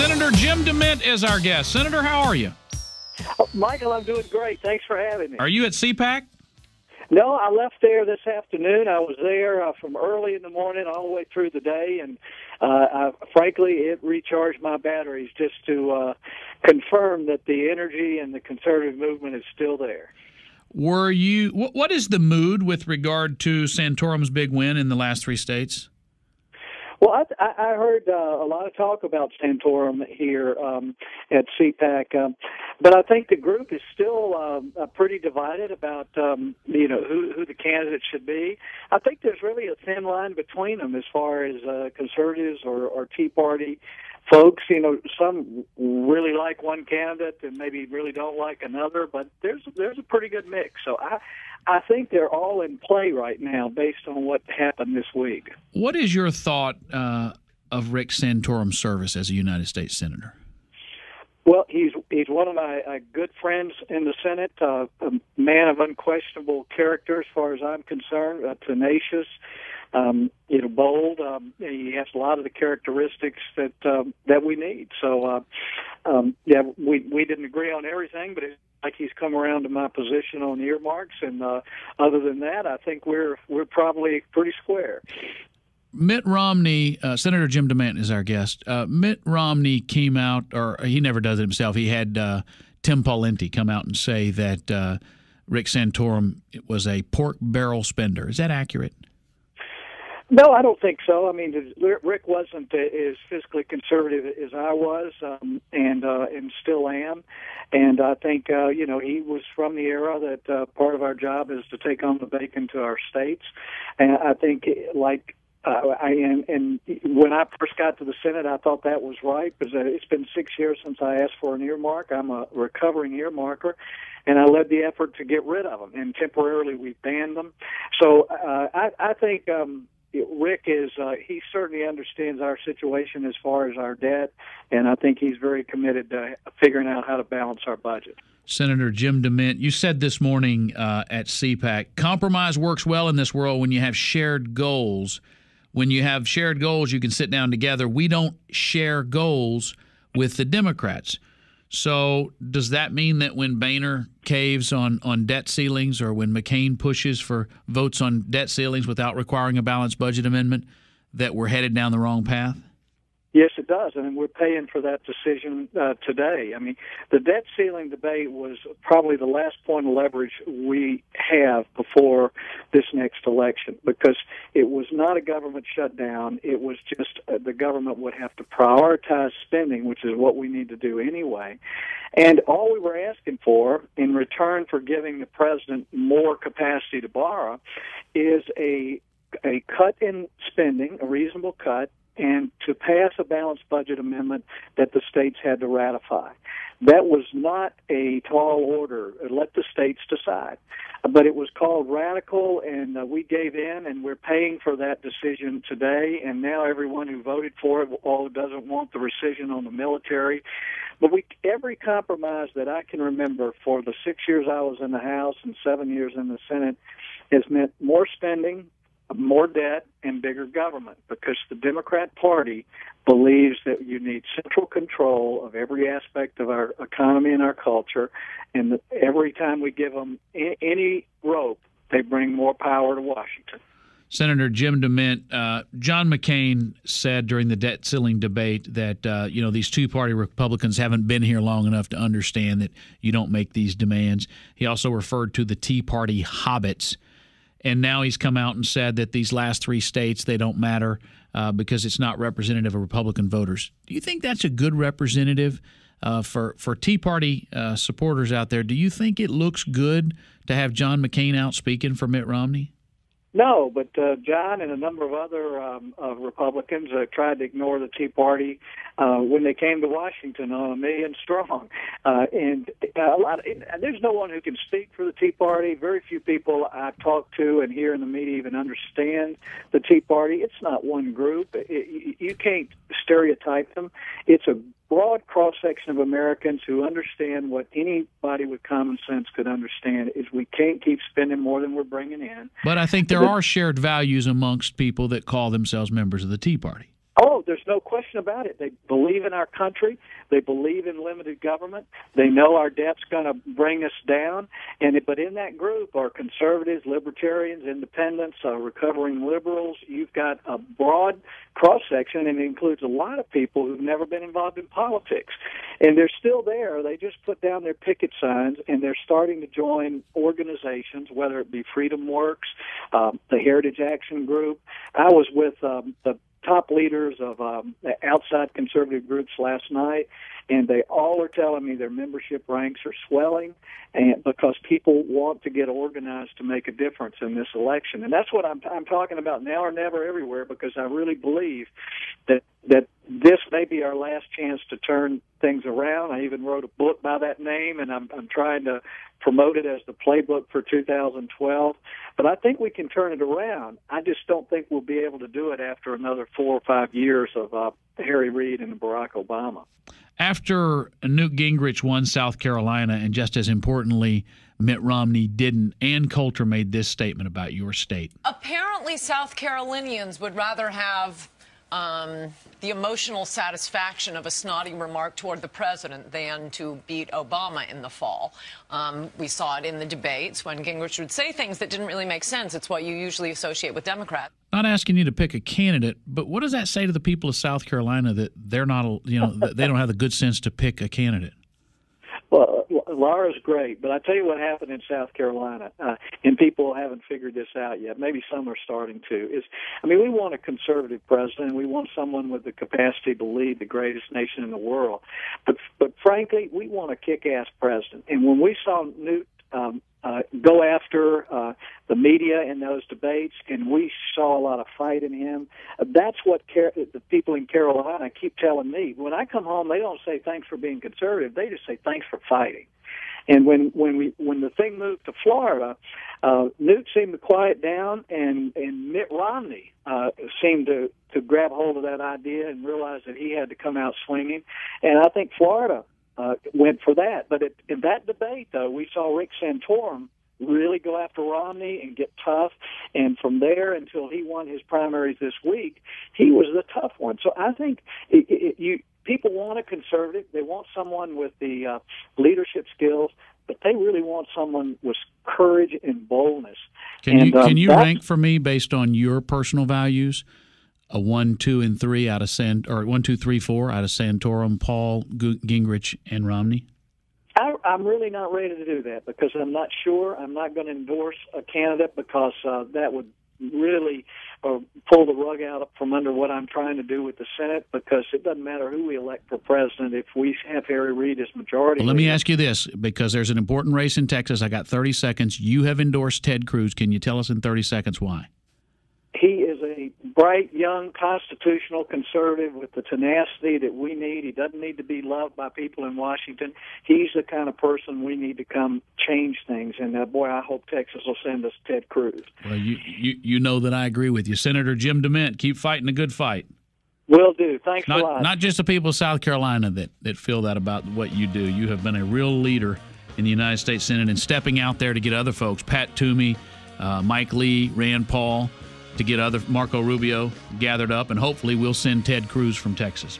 Senator Jim DeMint is our guest. Senator, how are you? Michael, I'm doing great. Thanks for having me. Are you at CPAC? No, I left there this afternoon. I was there from early in the morning all the way through the day, and frankly, it recharged my batteries just to confirm that the energy and the conservative movement is still there. Were you? What is the mood with regard to Santorum's big win in the last three states? Well, I heard a lot of talk about Santorum here at CPAC, but I think the group is still pretty divided about who the candidate should be. I think there's really a thin line between them as far as conservatives or Tea Party folks. You know, some really like one candidate and maybe really don't like another, but there's a pretty good mix. So I think they're all in play right now based on what happened this week. What is your thought of Rick Santorum's service as a United States Senator? Well, he's one of my good friends in the Senate, a man of unquestionable character as far as I'm concerned, tenacious, bold. He has a lot of the characteristics that we need. So, we didn't agree on everything, but it's like he's come around to my position on earmarks, and other than that, I think we're probably pretty square. Mitt Romney, Senator Jim DeMint is our guest. Mitt Romney came out, or he never does it himself. He had Tim Pawlenty come out and say that Rick Santorum was a pork barrel spender. Is that accurate? No, I don't think so. I mean, Rick wasn't as fiscally conservative as I was, and still am. And I think he was from the era that part of our job is to take on the bacon to our states. And I think and when I first got to the Senate, I thought that was right because it's been 6 years since I asked for an earmark. I'm a recovering earmarker, and I led the effort to get rid of them. And temporarily, we banned them. So I think Rick he certainly understands our situation as far as our debt, and I think he's very committed to figuring out how to balance our budget. Senator Jim DeMint, you said this morning at CPAC, compromise works well in this world when you have shared goals. When you have shared goals, you can sit down together. We don't share goals with the Democrats. So does that mean that when Boehner caves on debt ceilings, or when McCain pushes for votes on debt ceilings without requiring a balanced budget amendment, that we're headed down the wrong path? Yes, it does, and we're paying for that decision today. I mean, the debt ceiling debate was probably the last point of leverage we have before this next election, because it was not a government shutdown. It was just the government would have to prioritize spending, which is what we need to do anyway. And all we were asking for in return for giving the president more capacity to borrow is a cut in spending, a reasonable cut, and to pass a balanced budget amendment that the states had to ratify. That was not a tall order. Let the states decide. But it was called radical, and we gave in, and we're paying for that decision today. And now everyone who voted for it doesn't want the rescission on the military. But every compromise that I can remember for the 6 years I was in the House and 7 years in the Senate has meant more spending, more debt, and bigger government, because the Democrat Party believes that you need central control of every aspect of our economy and our culture, and that every time we give them any rope, they bring more power to Washington. Senator Jim DeMint, John McCain said during the debt ceiling debate that these two-party Republicans haven't been here long enough to understand that you don't make these demands. He also referred to the Tea Party hobbits. And now he's come out and said that these last three states, they don't matter because it's not representative of Republican voters. Do you think that's a good representative for Tea Party supporters out there? Do you think it looks good to have John McCain out speaking for Mitt Romney? No, but John and a number of other Republicans tried to ignore the Tea Party when they came to Washington on a million strong. And there's no one who can speak for the Tea Party. Very few people I talk to and hear in the media even understand the Tea Party. It's not one group. You can't stereotype them. It's a broad cross-section of Americans who understand what anybody with common sense could understand is we can't keep spending more than we're bringing in. But I think there are shared values amongst people that call themselves members of the Tea Party. Oh, there's no question about it. They believe in our country. They believe in limited government. They know our debt's going to bring us down. But in that group are conservatives, libertarians, independents, recovering liberals. You've got a broad cross-section, and it includes a lot of people who've never been involved in politics. And they're still there. They just put down their picket signs, and they're starting to join organizations, whether it be Freedom Works, the Heritage Action Group. I was with the top leaders of outside conservative groups last night, and they all are telling me their membership ranks are swelling, and because people want to get organized to make a difference in this election. And that's what I'm talking about, now or never everywhere, because I really believe that this may be our last chance to turn things around. I even wrote a book by that name, and I'm trying to promote it as the playbook for 2012. But I think we can turn it around. I just don't think we'll be able to do it after another 4 or 5 years of Harry Reid and Barack Obama. After Newt Gingrich won South Carolina, and just as importantly, Mitt Romney didn't, Ann Coulter made this statement about your state. Apparently, South Carolinians would rather have the emotional satisfaction of a snotty remark toward the president than to beat Obama in the fall. We saw it in the debates when Gingrich would say things that didn't really make sense. It's what you usually associate with Democrats. Not asking you to pick a candidate, but what does that say to the people of South Carolina that they're not, they don't have the good sense to pick a candidate? Well, Laura's great, but I tell you what happened in South Carolina, and people haven't figured this out yet. Maybe some are starting to. We want a conservative president. We want someone with the capacity to lead the greatest nation in the world. But frankly, we want a kick-ass president. And when we saw Newt go after the media in those debates, and we saw a lot of fight in him. That's what the people in Carolina keep telling me. When I come home, they don't say thanks for being conservative. They just say thanks for fighting. And when the thing moved to Florida, Newt seemed to quiet down, and Mitt Romney seemed to grab hold of that idea and realize that he had to come out swinging. And I think Florida went for that. But in that debate, though, we saw Rick Santorum really go after Romney and get tough. And from there until he won his primaries this week, he was the tough one. So I think people want a conservative. They want someone with the leadership skills, but they really want someone with courage and boldness. Can you rank for me based on your personal values? A 1, 2, and 3 out of 1, 2, 3, 4 out of Santorum, Paul, Gingrich, and Romney? I'm really not ready to do that because I'm not sure. I'm not going to endorse a candidate because that would really pull the rug out from under what I'm trying to do with the Senate, because it doesn't matter who we elect for president if we have Harry Reid as majority. Well, let me ask you this, because there's an important race in Texas. I got 30 seconds. You have endorsed Ted Cruz. Can you tell us in 30 seconds why? He is a bright, young, constitutional conservative with the tenacity that we need. He doesn't need to be loved by people in Washington. He's the kind of person we need to come change things. And, boy, I hope Texas will send us Ted Cruz. Well, you know that I agree with you. Senator Jim DeMint, keep fighting a good fight. Will do. Thanks a lot. Not just the people of South Carolina that feel that about what you do. You have been a real leader in the United States Senate and stepping out there to get other folks, Pat Toomey, Mike Lee, Rand Paul, to get other Marco Rubio gathered up, and hopefully we'll send Ted Cruz from Texas.